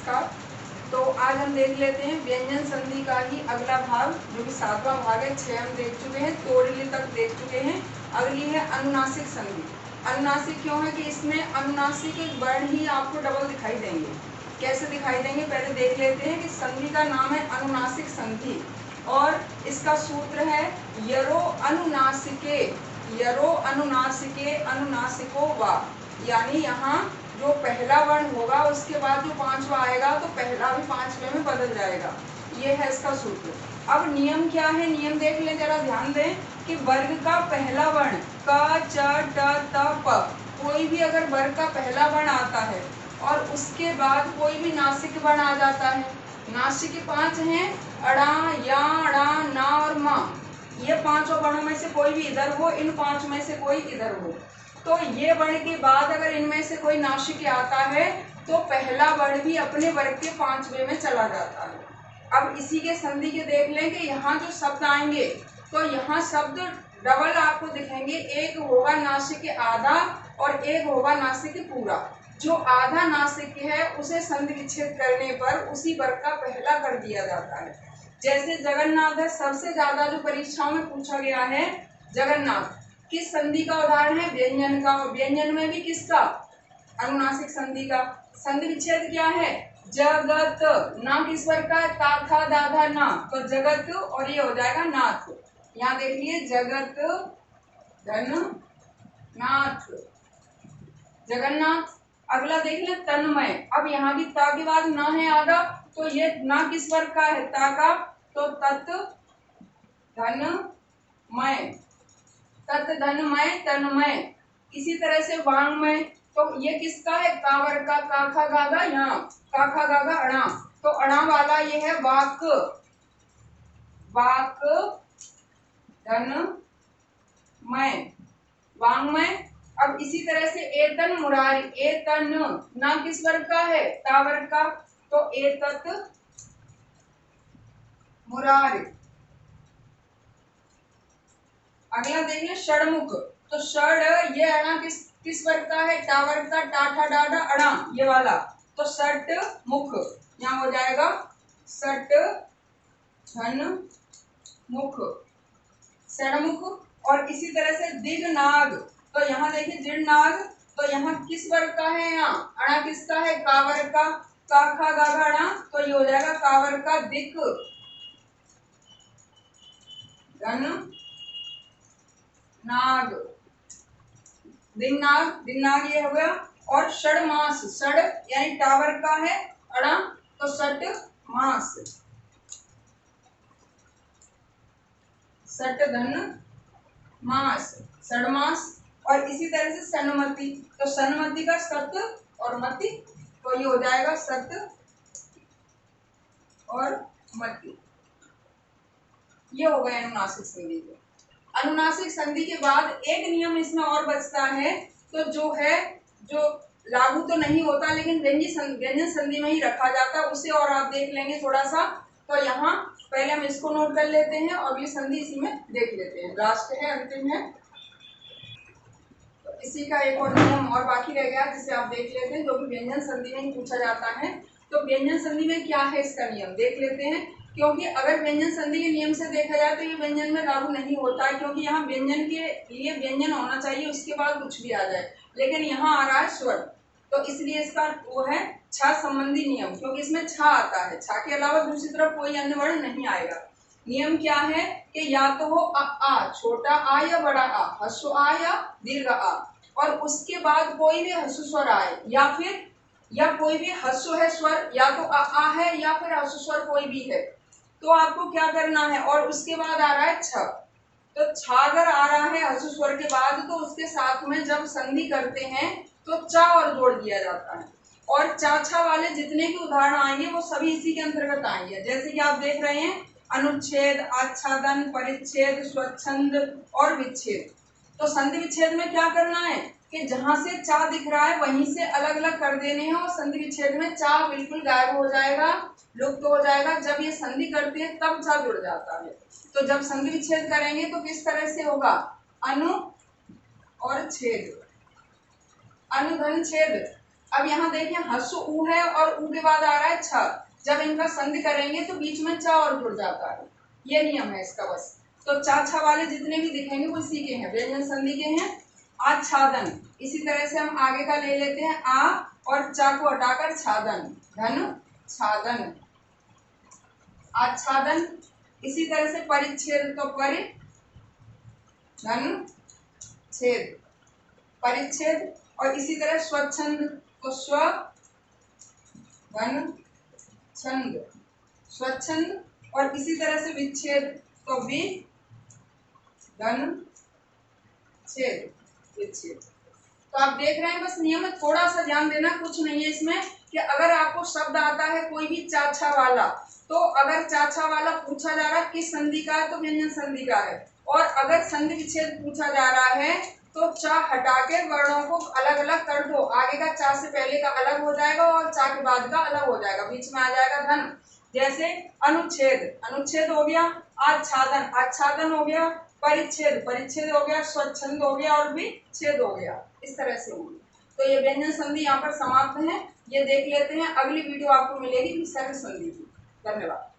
नमस्कार। तो आज हम देख लेते हैं व्यंजन संधि का ही अगला भाग, जो कि 7वां भाग है। 6 हम देख चुके हैं, तोड़ली तक देख चुके हैं। अगली है अनुनासिक संधि। अनुनासिक क्यों है कि इसमें अनुनासिक वर्ण ही आपको डबल दिखाई देंगे। कैसे दिखाई देंगे पहले देख लेते हैं कि संधि का नाम है अनुनासिक संधि और इसका सूत्र है यरो अनुनासिके, यरो अनुनासिके अनुनासिको वा। यानी यहाँ जो पहला वर्ण होगा उसके बाद जो पांचवा आएगा तो पहला भी पांचवे में बदल जाएगा। ये है इसका सूत्र। अब नियम क्या है, नियम देख लें, जरा ध्यान दें कि वर्ग का पहला वर्ण क च ट त प, कोई भी अगर वर्ग का पहला वर्ण आता है और उसके बाद कोई भी नासिक वर्ण आ जाता है, नासिक 5 हैं, अड़ा, या, अड़ा, ना और मा। ये पांचों वर्णों में से कोई भी इधर हो, इन 5 में से कोई इधर हो, तो ये वर्ण के बाद अगर इनमें से कोई नासिक आता है तो पहला वर्ण भी अपने वर्ग के 5वें में चला जाता है। अब इसी के संधि के देख लें कि यहाँ जो शब्द आएंगे तो यहाँ शब्द डबल आपको दिखेंगे। एक होगा नासिक आधा और एक होगा नासिक पूरा। जो आधा नासिक है उसे संधि विच्छेद करने पर उसी वर्ग का पहला कर दिया जाता है। जैसे जगन्नाथ है, सबसे ज्यादा जो परीक्षाओं में पूछा गया है जगन्नाथ, किस संधि का उदाहरण है? व्यंजन का। व्यंजन में भी किसका? अनुनासिक संधि का। संधि विच्छेद क्या है? जगत। ना किस वर्ग का है? ता था दाधा ना, तो जगत और ये हो जाएगा नाथ। यहाँ देखिए जगत धन नाथ, जगन्नाथ। अगला देख ले तन्मय। अब यहाँ भी ता के बाद ना है आगा, तो ये ना किस वर्ग का है? ता का, तो तत् धन मय, तत् धनमय तन्मय। इसी तरह से वांगमय, तो ये किसका है? कावर का, काखा गागा यहाँ, काखा गागा अणा, तो अणा वाला ये है वाक, वाक धनमय, वांगमय। अब इसी तरह से एतन मुरारी, एतन ना किस वर्ग का है? ता वर्ग का, तो एतत मुरारी। अगला देखिए षडमुख, तो षड ये अणा किस वर्ग का है? टा वर्ग का, टाठा डाडा अणा ये वाला, तो षट मुख। यहाँ हो जाएगा षट धन मुख, षडमुख। और इसी तरह से दिग्नाग, तो यहाँ देखिए दिग्नाग, तो यहाँ किस वर्ग का है? यहाँ अणा किसका है? का वर्ग का, काखा गागा अणा, तो ये हो जाएगा का वर्ग का दिक धन नाग, दिग्नाग, दिग्नाग ये हो गया। और षडमास, षड यानी टावर का है अड़ा, तो षट मास, षट धन मास, षडमास। और इसी तरह से सन्मति, तो सन्मति का सत और मति, तो ये हो जाएगा सत और मति। ये हो गए अनुनासिक संधि के। अनुनासिक संधि के बाद एक नियम इसमें और बचता है, तो जो है जो लागू तो नहीं होता लेकिन व्यंजन संधि में ही रखा जाता है, उसे और आप देख लेंगे थोड़ा सा। तो यहाँ पहले हम इसको नोट कर लेते हैं और अगली संधि इसी में देख लेते हैं, लास्ट है, अंतिम है। तो इसी का एक और नियम और बाकी रह गया जिसे आप देख लेते हैं, जो कि व्यंजन संधि में ही पूछा जाता है। तो व्यंजन संधि में क्या है इसका नियम देख लेते हैं, क्योंकि अगर व्यंजन संधि के नियम से देखा जाए तो ये व्यंजन में लागू नहीं होता है, क्योंकि यहाँ व्यंजन के लिए व्यंजन होना चाहिए, उसके बाद कुछ भी आ जाए, लेकिन यहाँ आ रहा है स्वर, तो इसलिए इसका वो है छ संबंधी नियम, क्योंकि इसमें छ आता है, छ के अलावा दूसरी तरफ कोई अन्य वर्ण नहीं आएगा। नियम क्या है कि या तो हो आ, छोटा आ या बड़ा आ, ह्रस्व आ या दीर्घ आ, और उसके बाद कोई भी ह्रस्व स्वर आए, या कोई भी ह्रस्व है स्वर, या तो आ है या फिर ह्रस्व स्वर कोई भी है, तो आपको क्या करना है। और उसके बाद आ रहा है छ, तो छ अगर आ रहा है ह्रस्व स्वर के बाद, तो उसके साथ में जब संधि करते हैं तो च और जोड़ दिया जाता है। और चाछा वाले जितने भी उदाहरण आएंगे वो सभी इसी के अंतर्गत आएंगे, जैसे कि आप देख रहे हैं अनुच्छेद, आच्छादन, परिच्छेद, स्वच्छंद और विच्छेद। तो संधि विच्छेद में क्या करना है कि जहां से चा दिख रहा है वहीं से अलग अलग कर देने हैं, और संधि विच्छेद में चा बिल्कुल गायब हो जाएगा, लुप्त हो जाएगा। जब ये संधि करते हैं तब चा जुड़ जाता है। तो जब संधि विच्छेद करेंगे तो किस तरह से होगा? अनु और छेद, अनुधन छेद, अब यहाँ देखिए हस्व ऊ है और ऊ के बाद आ रहा है छ। जब इनका संधि करेंगे तो बीच में च और जुड़ जाता है, ये नियम है इसका बस। तो चा छा वाले जितने भी दिखेंगे वो इसी के हैं, व्यंजन संधि के हैं। आच्छादन, इसी तरह से हम आगे का ले लेते हैं, आ और चा को हटाकर छादन, धन छादन, आच्छादन। इसी तरह से परिच्छेद, तो परि धन छेद, परिच्छेद। और इसी तरह स्वच्छंद, तो स्व धन छंद, स्वच्छंद। और इसी तरह से विच्छेद, तो वि धन छेद, विच्छेद। तो आप देख रहे हैं बस नियम में थोड़ा सा ध्यान देना, कुछ नहीं है इसमें कि अगर आपको शब्द आता है कोई भी चाछा वाला, तो अगर चाछा वाला पूछा जा रहा है किस संधि का है तो व्यंजन संधि का है। और अगर संधि विच्छेद पूछा जा रहा है तो चा हटा के वर्णों को अलग अलग कर दो, आगे का चा से पहले का अलग हो जाएगा और चा के बाद का अलग हो जाएगा, बीच में आ जाएगा धन। जैसे अनुच्छेद, अनुच्छेद हो गया, आच्छादन, आच्छादन हो गया, परिच्छेद, परिच्छेद हो गया, स्वच्छंद हो गया और विच्छेद हो गया, इस तरह से होगी। तो ये व्यंजन संधि यहाँ पर समाप्त है, ये देख लेते हैं। अगली वीडियो आपको मिलेगी विसर्ग संधि की। धन्यवाद।